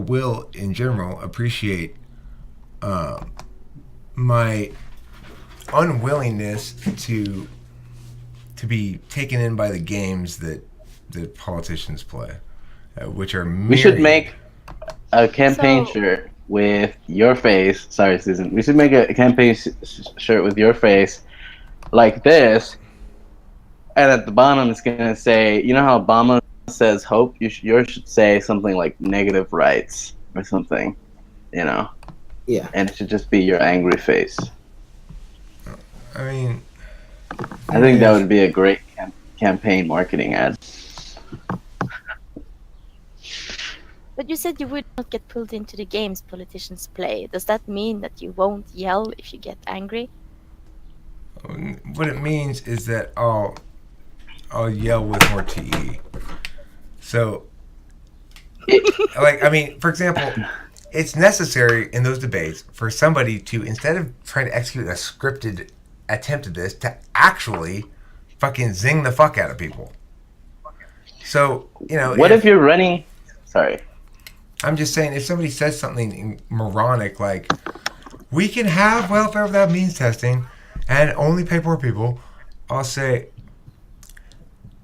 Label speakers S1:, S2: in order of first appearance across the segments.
S1: will, in general, appreciate my unwillingness to be taken in by the games that politicians play, which are myriad.
S2: We should make a campaign
S3: So-
S2: shirt with your face. Sorry, Susan. We should make a campaign shirt with your face like this, and at the bottom it's gonna say, you know how Obama says hope? Yours should say something like negative rights or something, you know?
S4: Yeah.
S2: And it should just be your angry face.
S1: I mean,
S2: I think that would be a great campaign marketing ad.
S3: But you said you would not get pulled into the games politicians play. Does that mean that you won't yell if you get angry?
S1: what it means is that I'll yell with more TE. So, I mean, for example, it's necessary in those debates for somebody to, instead of trying to execute a scripted attempt at this, to actually fucking zing the fuck out of people. So, you know...
S2: What if you're running... Sorry.
S1: I'm just saying, if somebody says something moronic like, we can have welfare without means testing and only pay poor people, I'll say,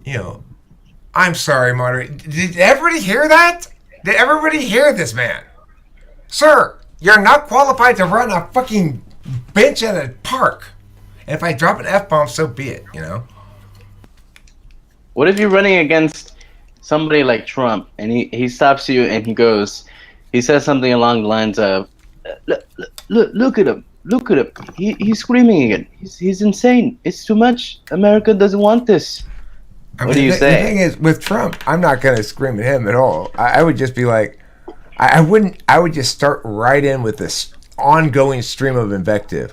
S1: you know, I'm sorry, moderator. Did everybody hear that? Did everybody hear this man? Sir, you're not qualified to run a fucking bench at a park. And if I drop an F-bomb, so be it, you know?
S2: What if you're running against somebody like Trump and he stops you and he says something along the lines of, look at him. Look at him. He's screaming again. He's insane. It's too much. America doesn't want this. What do you say?
S1: The thing is, with Trump, I'm not going to scream at him at all. I would just be like, I would just start right in with this ongoing stream of invective.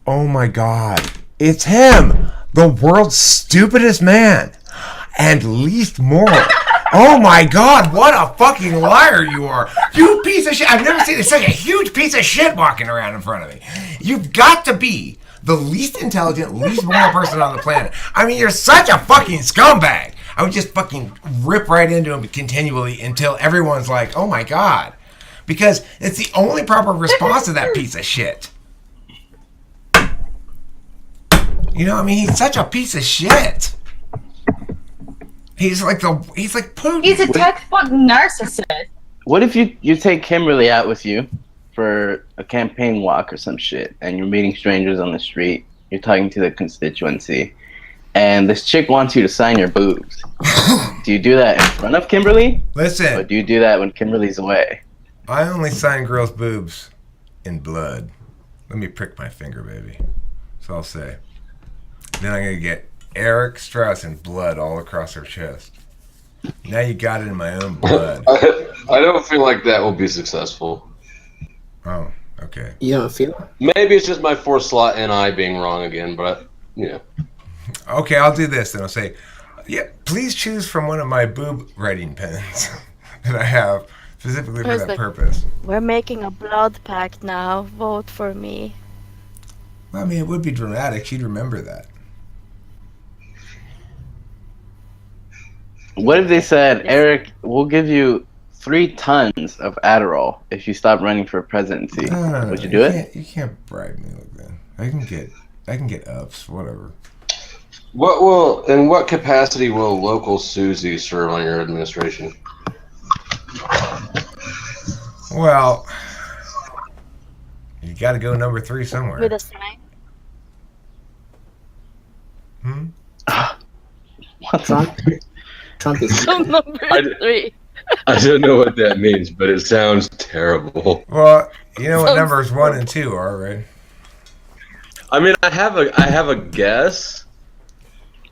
S1: Oh my God, it's him, the world's stupidest man and least moral. Oh my God, what a fucking liar you are. You piece of shit. I've never seen such a huge piece of shit walking around in front of me. You've got to be the least intelligent, least moral person on the planet. I mean, you're such a fucking scumbag. I would just fucking rip right into him continually until everyone's like, oh my God. Because it's the only proper response to that piece of shit. You know, I mean, he's such a piece of shit. He's like Putin.
S5: He's a textbook narcissist.
S2: What if you take Kimberly out with you for a campaign walk or some shit, and you're meeting strangers on the street, you're talking to the constituency, and this chick wants you to sign your boobs? Do you do that in front of Kimberly?
S1: Listen.
S2: Or do you do that when Kimberly's away?
S1: I only sign girls' boobs in blood. Let me prick my finger, baby. So I'll say. Then I'm going to get Eric Strauss in blood all across her chest. Now you got it in my own blood.
S6: I don't feel like that will be successful.
S1: Oh, okay.
S4: You don't feel?
S6: Maybe it's just my 4-slot NI being wrong again, but yeah.
S1: Okay, I'll do this. Then I'll say, yeah, please choose from one of my boob writing pens that I have specifically for that purpose.
S3: We're making a blood pact now. Vote for me.
S1: Well, I mean, it would be dramatic. She'd remember that.
S2: What if they said, Eric, we'll give you 3 tons of Adderall if you stop running for presidency?
S1: No.
S2: Would you do it?
S1: You can't bribe me like that. I can get ups, whatever.
S6: In what capacity will local Susie serve on your administration?
S1: Well, you got to go number 3 somewhere.
S3: With a sign.
S4: Trump is
S3: So number 3.
S6: I don't know what that means, but it sounds terrible.
S1: Well, you know what numbers 1 and 2 are, right?
S6: I mean, I have a guess.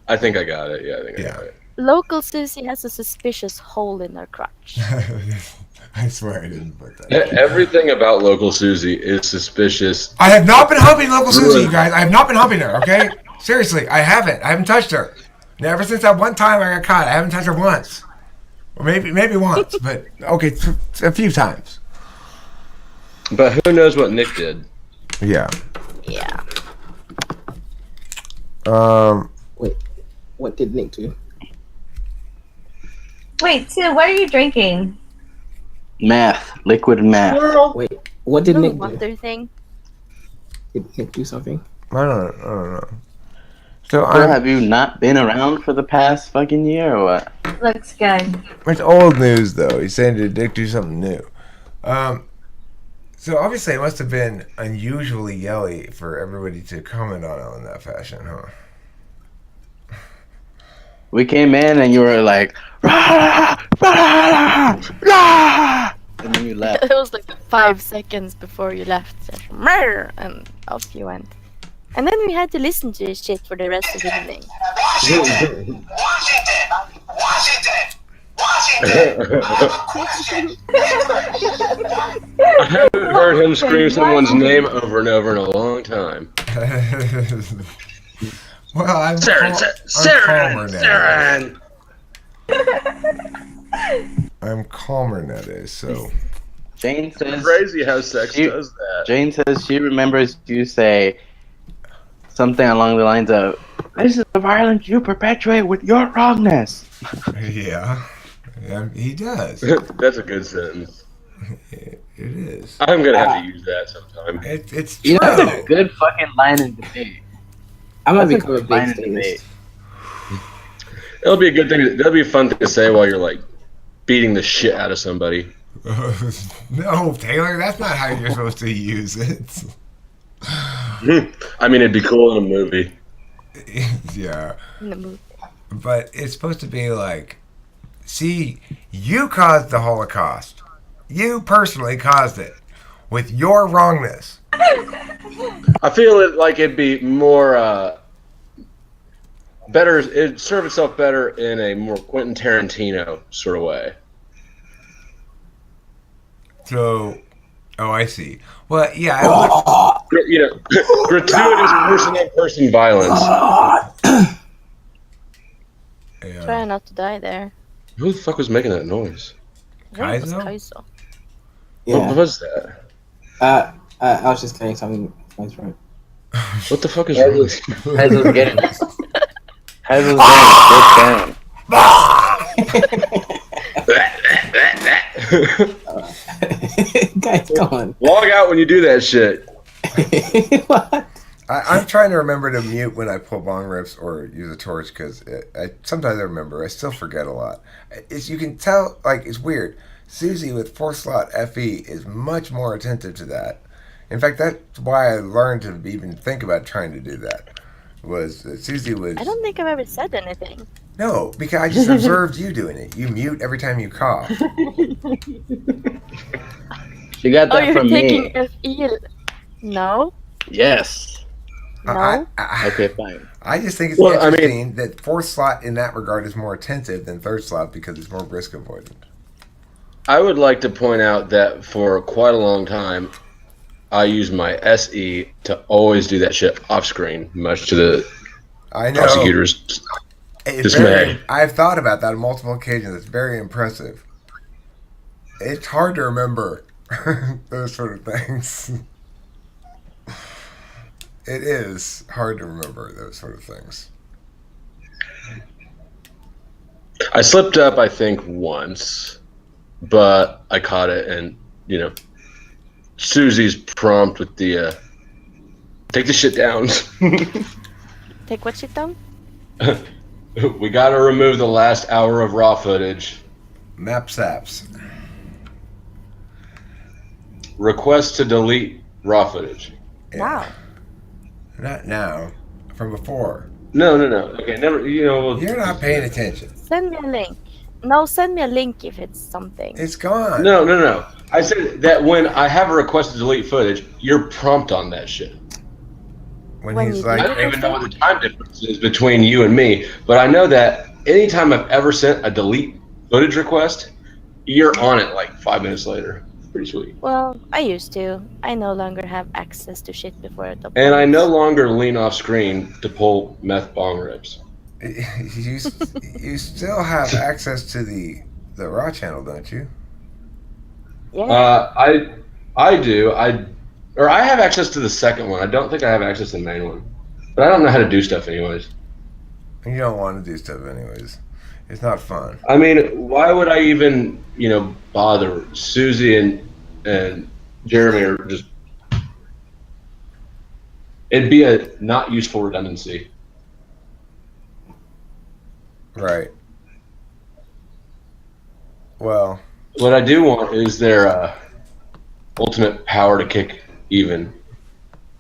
S6: I think I got it. Yeah, I think I got it.
S3: Local Susie has a suspicious hole in her crotch.
S1: I swear I didn't put that.
S6: Everything about local Susie is suspicious.
S1: I have not been humping local Susie, you guys. I have not been humping her, okay? Seriously, I haven't. I haven't touched her. Ever since that one time I got caught, I haven't touched her once. Or maybe once, but okay, a few times.
S6: But who knows what Nick did?
S1: Yeah.
S3: Yeah.
S4: Wait, what did Nick do?
S5: Wait, Sue, what are you drinking?
S2: Math, liquid math.
S4: Wait, what did
S3: No
S4: Nick do?
S3: wonder thing.
S4: Did Nick do something?
S1: I don't know. So
S2: Bro, have you not been around for the past fucking year or what?
S5: Looks good.
S1: It's old news though. He's saying did Dick do something new? So obviously it must have been unusually yelly for everybody to comment on it in that fashion, huh?
S2: We came in and you were like, rah, rah, rah, and then you left.
S3: It was like 5 seconds before you left. "Mrr," and off you went. And then we had to listen to his shit for the rest of the evening.
S6: I haven't heard him scream someone's name over and over in a long time.
S1: Well, I'm calmer nowadays. I'm calmer nowadays, so.
S2: Jane says
S6: Crazy how sex does that.
S2: Jane says she remembers you say something along the lines of, "This is the violence you perpetuate with your wrongness."
S1: Yeah, he does.
S6: That's a good sentence.
S1: It is.
S6: I'm gonna have to use that sometime.
S1: It's
S4: You
S1: true.
S4: know-
S2: That's a good fucking line in debate.
S4: I'm gonna
S2: That's a
S4: become a
S2: good line
S4: big
S2: in debate.
S4: statist.
S6: It'll be a good thing. That'll be a fun thing to say while you're like beating the shit out of somebody.
S1: No, Taylor, that's not how you're supposed to use it.
S6: I mean, it'd be cool in a movie.
S1: Yeah,
S3: In the movie.
S1: but it's supposed to be like, see, you caused the Holocaust. You personally caused it with your wrongness.
S6: I feel it like it'd be more better. It'd serve itself better in a more Quentin Tarantino sort of way.
S1: So, oh, I see. Well, yeah, I would.
S6: You know, gratuitous person-on-person violence.
S1: Yeah.
S3: Try not to die there.
S6: Who the fuck was making that noise?
S3: I think it was
S1: Kaizo?
S3: Kaizo.
S6: What
S4: Yeah.
S6: was that?
S4: I was just getting something. That's right.
S6: What the fuck is wrong with you?
S2: Hazel's getting Hazel's getting
S4: Guys, come on.
S6: Log out when you do that shit.
S4: What?
S1: I'm trying to remember to mute when I pull bong rips or use a torch because sometimes I remember. I still forget a lot. You can tell, like, it's weird. Susie with 4-slot FE is much more attentive to that. In fact, that's why I learned to even think about trying to do that. Was that Susie was...
S3: I don't think I've ever said anything.
S1: No, because I just observed you doing it. You mute every time you cough.
S2: She got
S3: Oh,
S2: that
S3: you're
S2: from
S3: taking
S2: me.
S3: FE. No.
S2: Yes.
S3: No.
S2: Okay, fine.
S1: I just think it's
S6: Well, I mean-
S1: interesting that 4-slot in that regard is more attentive than 3rd-slot because it's more risk avoidant.
S6: I would like to point out that for quite a long time, I used my SE to always do that shit off screen, much to the
S1: I know.
S6: prosecutor's
S1: It's
S6: dismay.
S1: I've thought about that on multiple occasions. It's very impressive. It's hard to remember those sort of things. It is hard to remember those sort of things.
S6: I slipped up, I think, once, but I caught it, and you know, Susie's prompt with the take the shit down.
S3: Take what shit down?
S6: We gotta remove the last hour of raw footage.
S1: Map saps.
S6: Request to delete raw footage.
S1: Yeah.
S3: Wow.
S1: Not now. From before.
S6: No. Okay, never. You know. We'll,
S1: You're not paying attention.
S3: Send me a link. No, send me a link if it's something.
S1: It's gone.
S6: No. I said that when I have a request to delete footage, you're prompt on that shit.
S1: When
S3: When
S1: he's
S3: you
S6: I
S1: like,
S3: do
S6: don't even know what the time difference is between you and me, but I know that anytime I've ever sent a delete footage request, you're on it like 5 minutes later. Pretty sweet.
S3: Well, I used to. I no longer have access to shit before it uploads.
S6: And I no longer lean off screen to pull meth bong rips.
S1: you still have access to the raw channel, don't you?
S3: Yeah.
S6: I do. I have access to the second one. I don't think I have access to the main one. But I don't know how to do stuff anyways.
S1: You don't want to do stuff anyways. It's not fun.
S6: I mean, why would I even, bother? Susie and Jeremy are just. It'd be a not useful redundancy.
S1: Right. Well,
S6: What I do want is their ultimate power to kick even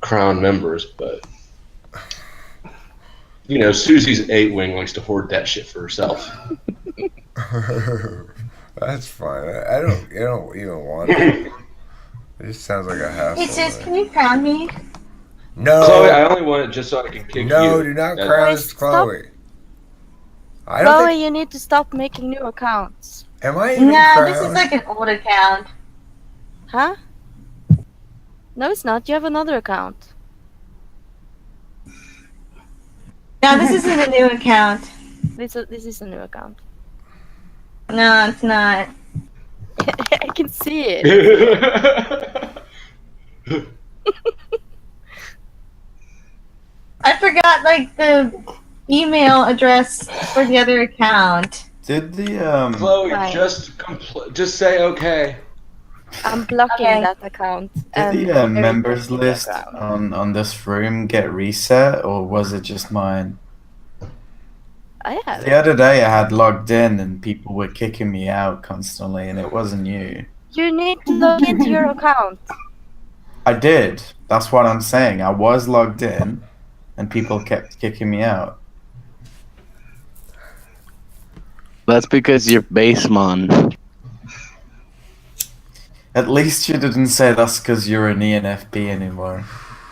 S6: crown members, but Susie's 8-wing likes to hoard that shit for herself.
S1: that's fine. I don't even want it. It just sounds like a hassle.
S5: Hey sis, can you crown me?
S1: No,
S6: Chloe, I only want it just so I can kick you.
S1: no, do not
S6: That-
S1: crown
S3: Stop.
S1: Chloe. I don't
S3: Chloe,
S1: think.
S3: you need to stop making new accounts.
S1: Am I even
S5: No,
S1: crowned?
S5: this is like an old account.
S3: Huh? No, it's not. You have another account.
S5: No, this isn't a new account.
S3: This is a new account.
S5: No, it's not.
S3: I can see it.
S5: I forgot like the email address for the other account.
S7: Did the
S6: Chloe,
S3: Right.
S6: just say okay.
S3: I'm blocking
S5: Okay.
S3: that account.
S7: did
S3: and
S7: the
S3: everything
S7: members
S3: in the
S7: list
S3: background.
S7: on this room get reset, or was it just mine?
S3: I have
S7: The
S3: it.
S7: other day I had logged in and people were kicking me out constantly, and it wasn't you.
S3: You need to log into your account.
S7: I did. That's what I'm saying. I was logged in, and people kept kicking me out.
S2: That's because you're basemon.
S7: At least you didn't say that's because you're an ENFP anymore.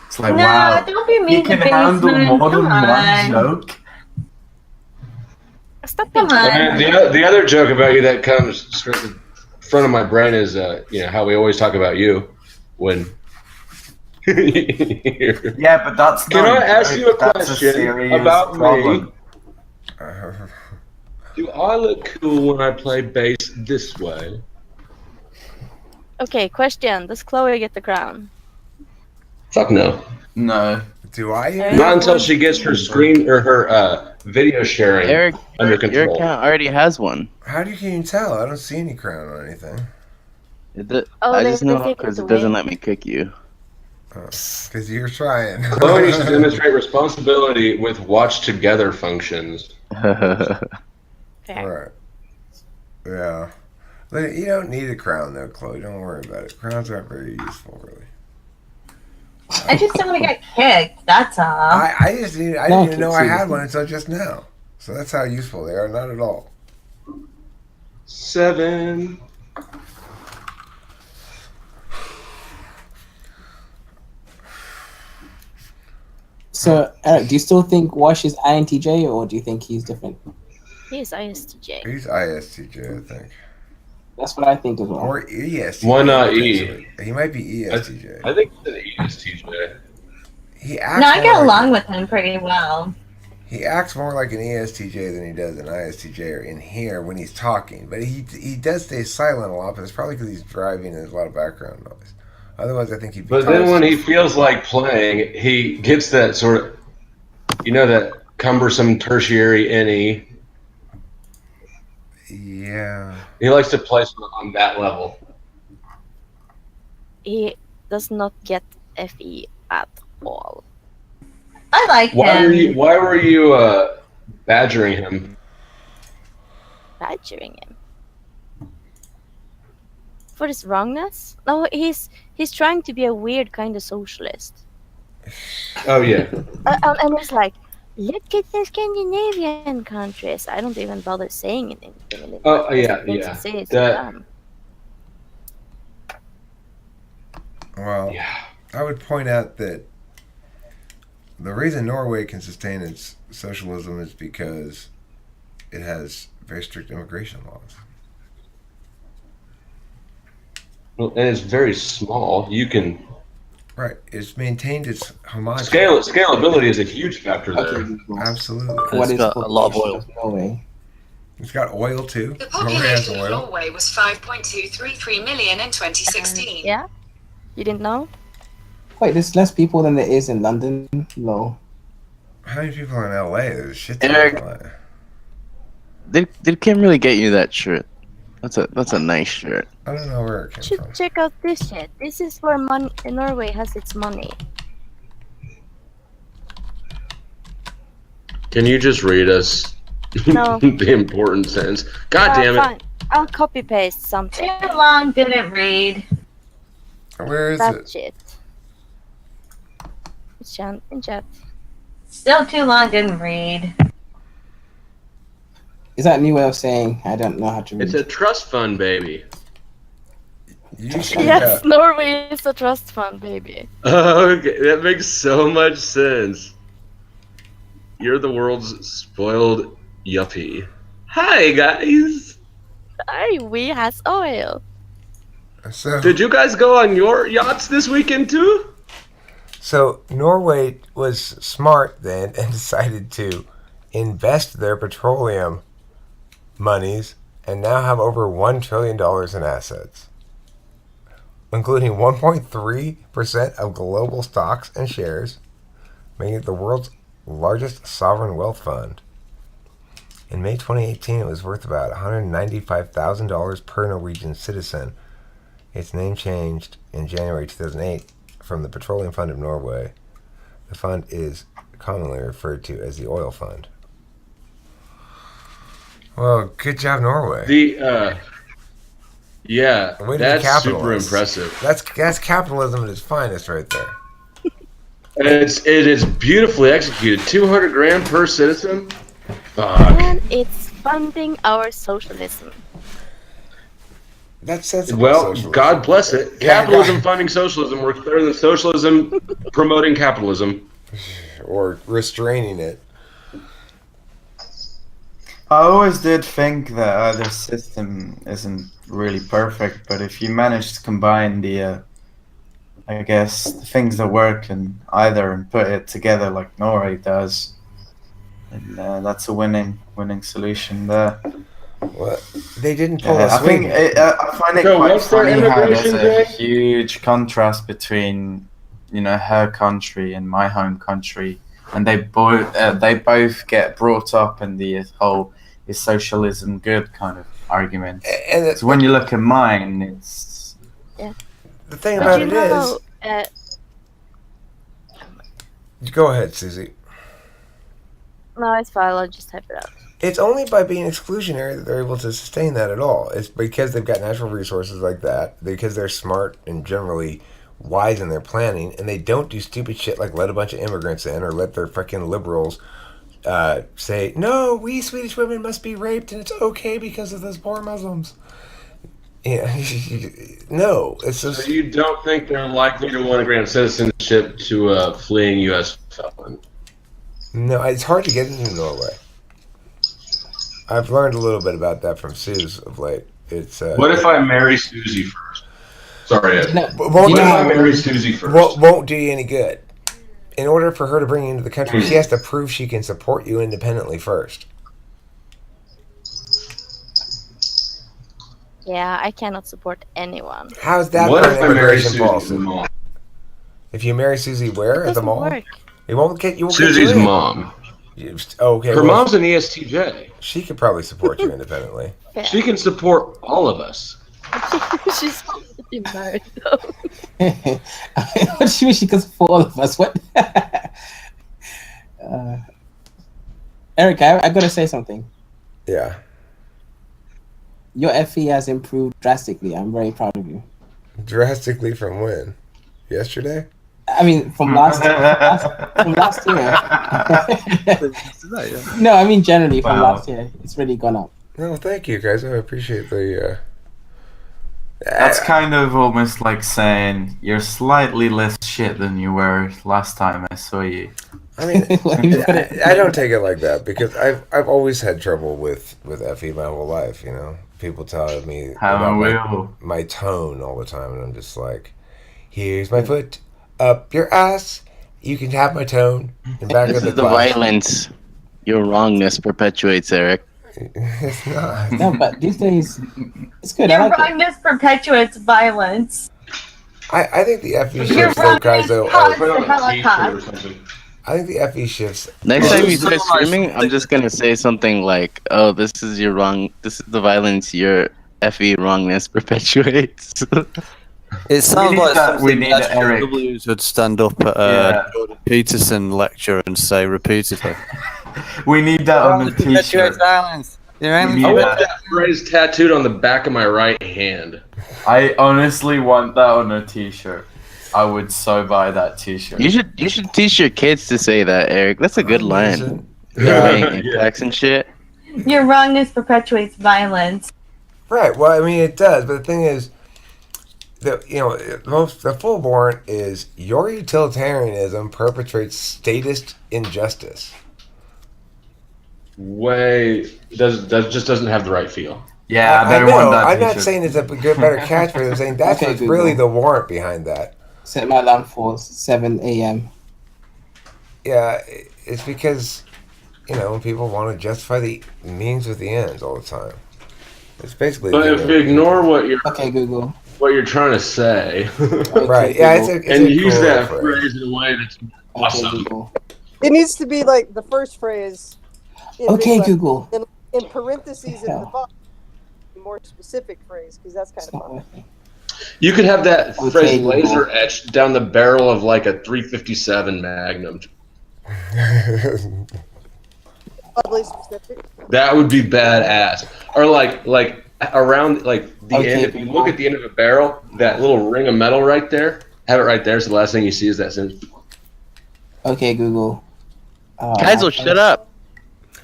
S7: It's like,
S5: No,
S7: wow,
S5: don't be
S7: you
S5: mean to
S7: can handle
S5: basement.
S7: more than
S5: Come
S7: one
S5: on.
S7: joke.
S3: Stop being
S5: Come on.
S6: And the other joke about you that comes straight in front of my brain is, how we always talk about you when.
S7: Yeah, but that's
S6: Can
S7: not
S6: I ask
S7: joke.
S6: you a
S7: That's
S6: question
S7: serious
S6: about me?
S7: problem.
S6: Do I look cool when I play bass this way?
S3: Okay, question. Does Chloe get the crown?
S6: Fuck no.
S7: No.
S1: Do I?
S3: Eric?
S1: Even
S6: Not until she gets her screen or her video sharing
S2: Eric,
S6: under
S2: your
S6: control.
S2: account already has one.
S1: How do you can tell? I don't see any crown on anything.
S3: Oh,
S2: I
S3: they-
S2: just
S3: they
S2: know
S3: take it
S2: because it
S3: away.
S2: doesn't let me kick you.
S1: Because you're trying.
S6: Chloe needs to demonstrate responsibility with watch together functions.
S3: Fair.
S1: Right. Yeah. But you don't need a crown though, Chloe. Don't worry about it. Crowns aren't very useful, really.
S5: I just don't want to get kicked. That's all.
S1: I didn't
S4: No,
S1: even know I
S4: seriously.
S1: had one until just now. So that's how useful they are. Not at all.
S6: 7.
S4: So, Eric, do you still think Wash is INTJ, or do you think he's different?
S3: He is ISTJ.
S1: He's ISTJ, I think.
S4: That's what I think as well.
S1: Or ESTJ.
S6: Why not E?
S1: potentially. He might be ESTJ.
S6: I think it's an ESTJ.
S1: He acts
S5: No, I
S1: more
S5: get
S1: like-
S5: along with him pretty well.
S1: He acts more like an ESTJ than he does an ISTJ or in here when he's talking. But he does stay silent a lot, but it's probably because he's driving and there's a lot of background noise. Otherwise, I think he'd be.
S6: But then when he feels like playing, he gets that sort of, that cumbersome tertiary NE.
S1: Yeah.
S6: He likes to play on that level.
S3: He does not get FE at all.
S5: I like him.
S6: Why were you badgering him?
S3: Badgering him. For his wrongness? No, he's trying to be a weird kind of socialist.
S6: Oh yeah.
S3: And he's like, look at the Scandinavian countries. I don't even bother saying anything anymore.
S6: Oh, yeah,
S3: Things
S6: yeah.
S3: to say is
S6: That-
S3: dumb.
S1: Well,
S6: Yeah.
S1: I would point out that the reason Norway can sustain its socialism is because it has very strict immigration laws.
S6: Well, and it's very small. You can
S1: Right. It's maintained its homogeneous.
S6: scalability is a huge factor there.
S4: Okay.
S1: Absolutely.
S4: What
S2: It's
S4: is
S2: got a lot of
S4: population of Norway?
S1: It's got oil too.
S8: The
S1: Norway has
S8: population of
S1: oil.
S8: Norway was 5.233 million in 2016.
S3: Yeah? You didn't know?
S4: Wait, there's less people than there is in London. No.
S1: How many people are in LA? There's a shit ton
S2: Eric.
S1: of LA.
S2: Did Kim really get you that shirt? That's a nice shirt.
S1: I don't know where it came
S3: Should
S1: from.
S3: check out this shit. This is where Norway has its money.
S6: Can you just read us
S3: No.
S6: the important sentence? God damn it.
S3: Fine. I'll copy paste something.
S5: Too long didn't read.
S1: Where is
S3: That
S1: it?
S3: shit. It's in chat.
S5: Still too long didn't read.
S4: Is that a new way of saying I don't know how to read?
S6: It's a trust fund, baby.
S1: You should
S3: Yes, Norway is a trust fund, baby.
S6: Okay, that makes so much sense. You're the world's spoiled yuppie. Hi, guys.
S3: Aye, we has oil.
S1: So,
S6: Did you guys go on your yachts this weekend too?
S1: so Norway was smart then and decided to invest their petroleum monies and now have over $1 trillion in assets, including 1.3% of global stocks and shares, making it the world's largest sovereign wealth fund. In May 2018, it was worth about $195,000 per Norwegian citizen. Its name changed in January 2008 from the Petroleum Fund of Norway. The fund is commonly referred to as the Oil Fund. Well, good job, Norway.
S6: Yeah,
S1: Way to be
S6: that's super
S1: capitalist.
S6: impressive.
S1: That's capitalism at its finest, right there.
S6: It is beautifully executed. 200 grand per citizen. Fuck.
S3: And it's funding our socialism.
S1: That's sensible.
S6: Well,
S1: socialism.
S6: God bless it.
S1: Yeah,
S6: Capitalism
S1: God.
S6: funding socialism works better than socialism promoting capitalism.
S1: Or restraining it.
S7: I always did think that either system isn't really perfect, but if you manage to combine the, I guess, the things that work in either and put it together like Norway does, then that's a winning solution there.
S1: Well, they didn't pull
S7: Yeah,
S1: a
S7: I think
S1: Sweden.
S7: I find it
S6: So
S7: quite
S6: what's their
S7: funny how there's
S6: immigration
S7: a
S6: thing?
S7: huge contrast between, her country and my home country, and they both get brought up in the whole "is socialism good" kind of argument.
S1: And
S7: So when you look at mine, it's
S1: the thing
S3: But
S1: about
S3: you
S1: it
S3: know,
S1: is, go ahead, Susie.
S3: no, it's fine. I'll just type it out.
S1: It's only by being exclusionary that they're able to sustain that at all. It's because they've got natural resources like that, because they're smart and generally wise in their planning, and they don't do stupid shit like let a bunch of immigrants in or let their freaking liberals say, no, we Swedish women must be raped and it's okay because of those poor Muslims. Yeah, no, it's
S6: So
S1: just...
S6: you don't think they're likely to want to grant citizenship to a fleeing U.S. felon?
S1: No, it's hard to get into Norway. I've learned a little bit about that from Suze of late. It's
S6: What if I marry Susie first? Sorry, Ed.
S4: No,
S1: won't,
S6: What
S1: do
S6: if I
S1: you,
S6: marry Susie first?
S1: won't do you any good. In order for her to bring you into the country, she has to prove she can support you independently first.
S3: Yeah, I cannot support anyone.
S1: How's that
S6: What
S1: for
S6: if
S1: an
S6: I marry
S1: immigration
S6: Susie's
S1: policy?
S6: mom?
S1: If you marry Susie where?
S3: It
S1: At the
S3: doesn't
S1: mall?
S3: work.
S1: You won't get you.
S6: Susie's
S1: in.
S6: mom.
S1: Okay.
S6: Her
S1: well,
S6: mom's an ESTJ.
S1: She could probably support you independently.
S3: Yeah.
S6: She can support all of us.
S3: She's already married though.
S4: what she wish she could for all of us. What? Eric, I gotta say something.
S1: Yeah.
S4: Your FE has improved drastically. I'm very proud of you.
S1: Drastically from when? Yesterday?
S4: I mean, from last year. No, I mean generally from
S7: Wow.
S4: last year. It's really gone up.
S1: No, thank you guys. I appreciate the.
S7: That's kind of almost like saying you're slightly less shit than you were last time I saw you.
S1: I mean,
S4: Let me put it-
S1: I don't take it like that because I've always had trouble with FE my whole life. You know, people telling me
S7: Have a
S1: about
S7: will.
S1: my tone all the time, and I'm just like, here's my foot up your ass. You can have my tone and back
S2: This
S1: of the
S2: is the
S1: class.
S2: violence your wrongness perpetuates, Eric.
S1: It's not.
S4: No, but these days it's good. I
S5: Your
S4: like it.
S5: wrongness perpetuates violence.
S1: I think the FE
S5: You're
S1: shows
S5: wrong,
S1: guys though.
S5: it's hot.
S6: Put on a
S5: Holocaust.
S6: t-shirt or something.
S1: I think the FE shifts.
S2: Next
S6: Well,
S2: time you
S6: so
S2: try
S6: I
S2: screaming, I'm
S6: think-
S2: just gonna say something like, "Oh, this is your wrong. This is the violence your FE wrongness perpetuates."
S9: It sounds
S7: need
S9: like
S7: that-
S9: something
S7: we need
S9: that
S7: Eric.
S9: W's would stand up at a
S7: Yeah.
S9: Jordan Peterson lecture and say repeatedly.
S7: We need that on a t-shirt.
S9: Violence.
S7: We
S6: I
S7: need
S6: want
S7: that.
S6: that phrase tattooed on the back of my right hand.
S7: I honestly want that on a t-shirt. I would so buy that t-shirt.
S2: you should teach your kids to say that, Eric. That's a good line.
S1: Listen,
S2: Yeah,
S6: Yeah.
S2: impacts and shit.
S5: Your wrongness perpetuates violence.
S1: right. Well, I mean, it does. But the thing is, the full warrant is your utilitarianism perpetrates statist injustice.
S6: That just doesn't have the right feel.
S7: Yeah,
S1: I
S7: don't want
S1: know.
S7: that
S1: I'm not
S7: t-shirt.
S1: saying it's a good, better catchphrase. I'm saying that's
S4: Okay,
S1: what's
S4: Google.
S1: really the warrant behind that.
S4: Set my alarm for 7 a.m.
S1: Yeah, it's because, when people want to justify the means with the ends all the time. It's basically.
S6: But if you ignore what
S4: Okay, Google.
S6: you're trying to say,
S1: Right. Yeah, it's a
S6: and
S1: a
S6: use
S1: cool
S6: that
S1: phrase.
S6: phrase in a way that's
S4: Okay,
S6: awesome.
S4: Google.
S10: It needs to be like the first phrase. In
S4: Okay,
S10: big
S4: Google.
S10: letters, in parentheses in the
S4: hell?
S10: bottom. More specific phrase because that's kind
S4: It's
S10: of
S4: not
S10: fun.
S4: working.
S6: You could have that
S4: Okay,
S6: phrase
S4: Google.
S6: laser etched down the barrel of like a 357 Magnum.
S10: Oddly specific.
S6: That would be badass. Or like around like the
S4: Okay,
S6: end. If you
S4: Google.
S6: look at the end of a barrel, that little ring of metal right there. Have it right there. So the last thing you see is that sentence.
S4: Okay, Google.
S2: Kaizo, shut up.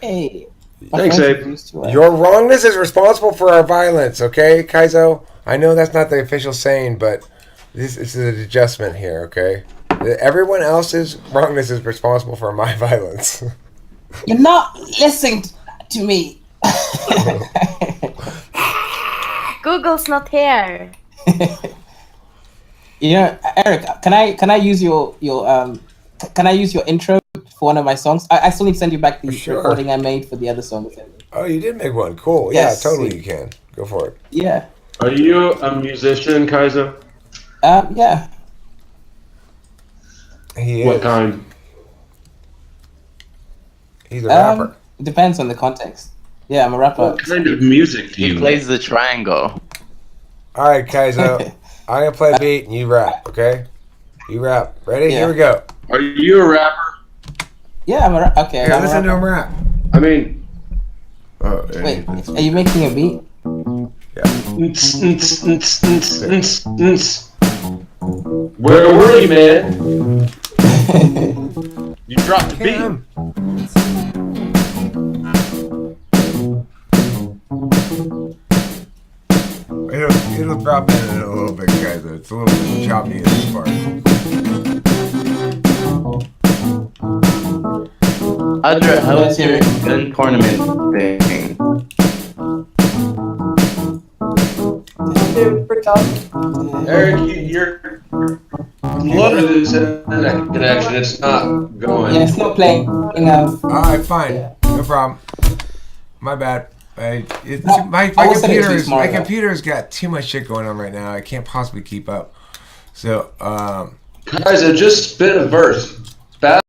S4: Hey. my
S6: Thanks,
S4: friends
S6: Abe.
S4: used to,
S1: Your wrongness is responsible for our violence, okay, Kaizo? I know that's not the official saying, but this is an adjustment here, okay? Everyone else's wrongness is responsible for my violence.
S4: You're not listening to me.
S3: Google's not here.
S4: Eric, can I use your can I use your intro for one of my songs? I still need to send you back the
S1: Sure.
S4: recording I made for the other song.
S1: Oh, you did make one. Cool.
S4: Yes.
S1: Yeah, totally you can. Go for it.
S4: Yeah.
S6: Are you a musician, Kaiser?
S4: Yeah.
S1: He
S6: What
S1: is.
S6: kind?
S1: He's a rapper.
S4: It depends on the context. Yeah, I'm a rapper.
S6: What kind of music do
S2: He
S6: you
S2: plays the triangle.
S1: All right, Kaizo. I'm going to play a beat and you rap, okay? You rap. Ready?
S4: Yeah.
S1: Here we go.
S6: Are you a rapper?
S4: Yeah, I'm a rapper. Okay.
S1: Here,
S4: I'm a
S1: listen to
S4: rapper.
S1: him rap.
S6: I mean,
S1: Oh,
S4: Wait, are you making a beat?
S6: where were you, man? You dropped the beat.
S1: Him. It'll drop in a little bit, guys. It's a little bit choppy in this part.
S2: Audra, how was your gun tournament thing?
S10: Dude, pretty awesome.
S6: Eric, you're loaded this internet connection. It's not going.
S4: Yeah, it's not playing enough.
S1: All right, fine.
S4: Yeah.
S1: No problem. My bad. My
S4: I will send it to you
S1: computer's
S4: tomorrow,
S1: my
S4: though.
S1: computer's got too much shit going on right now. I can't possibly keep up. So
S6: Kaiser, just spit a verse.